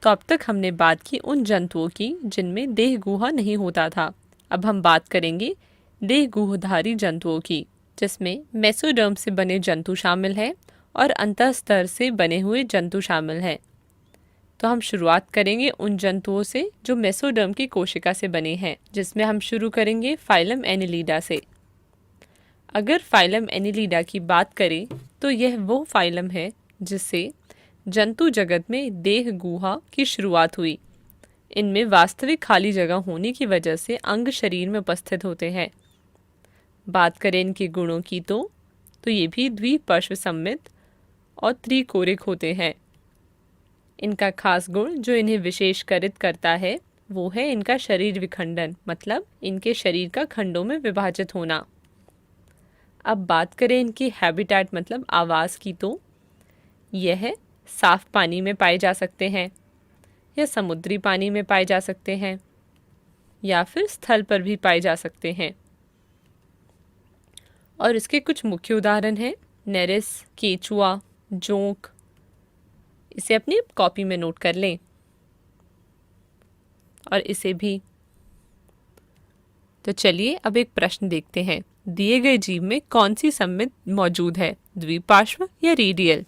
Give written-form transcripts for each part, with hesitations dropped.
तो अब तक हमने बात की उन जंतुओं की जिनमें देह गुहा नहीं होता था। अब हम बात करेंगे देह गुहधारी जंतुओं की, जिसमें मेसोडर्म से बने जंतु शामिल हैं और अंतःस्तर से बने हुए जंतु शामिल हैं। तो हम शुरुआत करेंगे उन जंतुओं से जो मेसोडर्म की कोशिका से बने हैं, जिसमें हम शुरू करेंगे फाइलम एनिलिडा से। अगर फाइलम एनिलिडा की बात करें तो यह वो फाइलम है जिससे जंतु जगत में देह गुहा की शुरुआत हुई। इनमें वास्तविक खाली जगह होने की वजह से अंग शरीर में उपस्थित होते हैं। बात करें इनके गुणों की तो ये भी द्विपार्श्व सममित और त्रिकोरिक होते हैं। इनका खास गुण जो इन्हें विशेषकरित करता है वो है इनका शरीर विखंडन, मतलब इनके शरीर का खंडों में विभाजित होना। अब बात करें इनकी हैबिटेट मतलब आवास की तो यह साफ पानी में पाए जा सकते हैं या समुद्री पानी में पाए जा सकते हैं या फिर स्थल पर भी पाए जा सकते हैं। और इसके कुछ मुख्य उदाहरण हैं नेरिस, केचुआ, जोंक। इसे अपनी कॉपी में नोट कर लें और इसे भी। तो चलिए अब एक प्रश्न देखते हैं, दिए गए जीव में कौन सी सममित मौजूद है, द्विपार्श्व या रेडियल?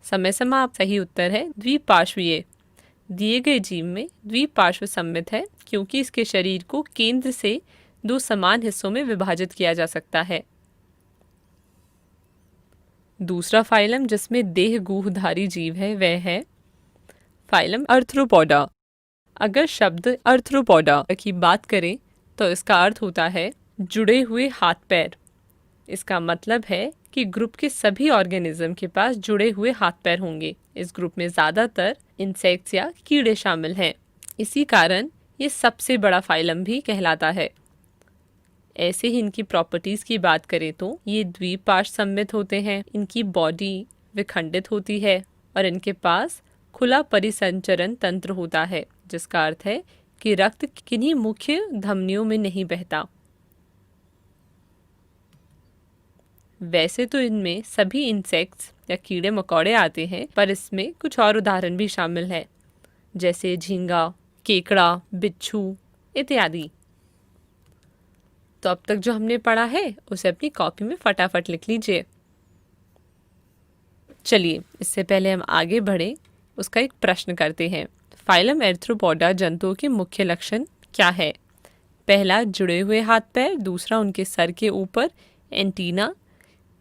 समय समाप्त। सही उत्तर है द्विपार्श्वीय। दिए गए जीव में द्विपार्श्व सममित है क्योंकि इसके शरीर को केंद्र से दो समान हिस्सों में विभाजित किया जा सकता है। दूसरा फाइलम जिसमें देह गुहधारी जीव है वह है फाइलम आर्थ्रोपोडा। अगर शब्द आर्थ्रोपोडा की बात करें तो इसका अर्थ होता है जुड़े हुए हाथ पैर। इसका मतलब है कि ग्रुप के सभी ऑर्गेनिज्म के पास जुड़े हुए हाथ पैर होंगे। इस ग्रुप में ज़्यादातर इंसेक्ट्स या कीड़े शामिल हैं। इसी कारण ये सबसे बड़ा फाइलम भी कहलाता है। ऐसे ही इनकी प्रॉपर्टीज़ की बात करें तो ये द्विपार्श्व सममित होते हैं, इनकी बॉडी विखंडित होती है और इनके पास खुला परिसंचरण तंत्र होता है, जिसका अर्थ है कि रक्त किन्हीं मुख्य धमनियों में नहीं बहता। वैसे तो इनमें सभी इंसेक्ट्स या कीड़े मकोड़े आते हैं, पर इसमें कुछ और उदाहरण भी शामिल है, जैसे झींगा, केकड़ा, बिच्छू इत्यादि। तो अब तक जो हमने पढ़ा है उसे अपनी कॉपी में फटाफट लिख लीजिए। चलिए इससे पहले हम आगे बढ़े उसका एक प्रश्न करते हैं। फाइलम आर्थ्रोपोडा जंतुओं के मुख्य लक्षण क्या है? पहला जुड़े हुए हाथ पैर, दूसरा उनके सर के ऊपर एंटीना,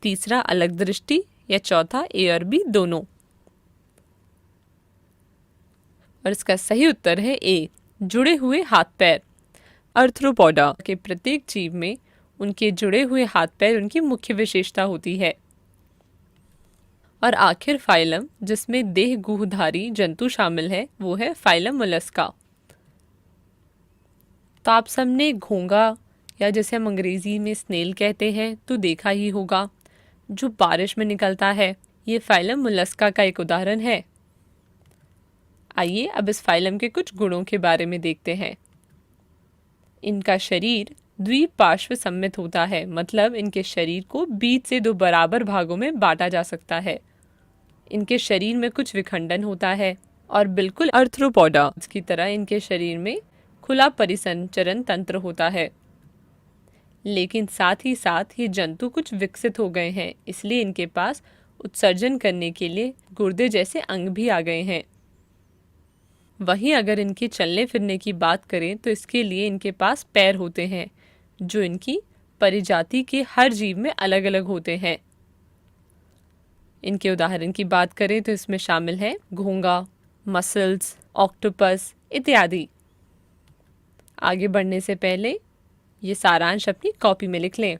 तीसरा अलग दृष्टि या चौथा ए और बी दोनों। और इसका सही उत्तर है ए, जुड़े हुए हाथ पैर। आर्थ्रोपोडा के प्रत्येक जीव में उनके जुड़े हुए हाथ पैर उनकी मुख्य विशेषता होती है। और आखिर फाइलम जिसमें देह गुहधारी जंतु शामिल है वो है फाइलम मोलस्का। तो आप सबने घोंगा या जैसे हम अंग्रेजी में स्नेल कहते हैं तो देखा ही होगा, जो बारिश में निकलता है। ये फाइलम मोलस्का का एक उदाहरण है। आइए अब इस फाइलम के कुछ गुणों के बारे में देखते हैं। इनका शरीर द्विपार्श्व सममित होता है, मतलब इनके शरीर को बीच से दो बराबर भागों में बांटा जा सकता है। इनके शरीर में कुछ विखंडन होता है और बिल्कुल आर्थ्रोपोडा की तरह इनके शरीर में खुला परिसंचरण तंत्र होता है। लेकिन साथ ही साथ ये जंतु कुछ विकसित हो गए हैं, इसलिए इनके पास उत्सर्जन करने के लिए गुर्दे जैसे अंग भी आ गए हैं। वहीं अगर इनके चलने फिरने की बात करें तो इसके लिए इनके पास पैर होते हैं, जो इनकी परिजाति के हर जीव में अलग अलग होते हैं। इनके उदाहरण की बात करें तो इसमें शामिल है घोंगा, मसल्स, ऑक्टोपस इत्यादि। आगे बढ़ने से पहले ये सारांश अपनी कॉपी में लिख लें।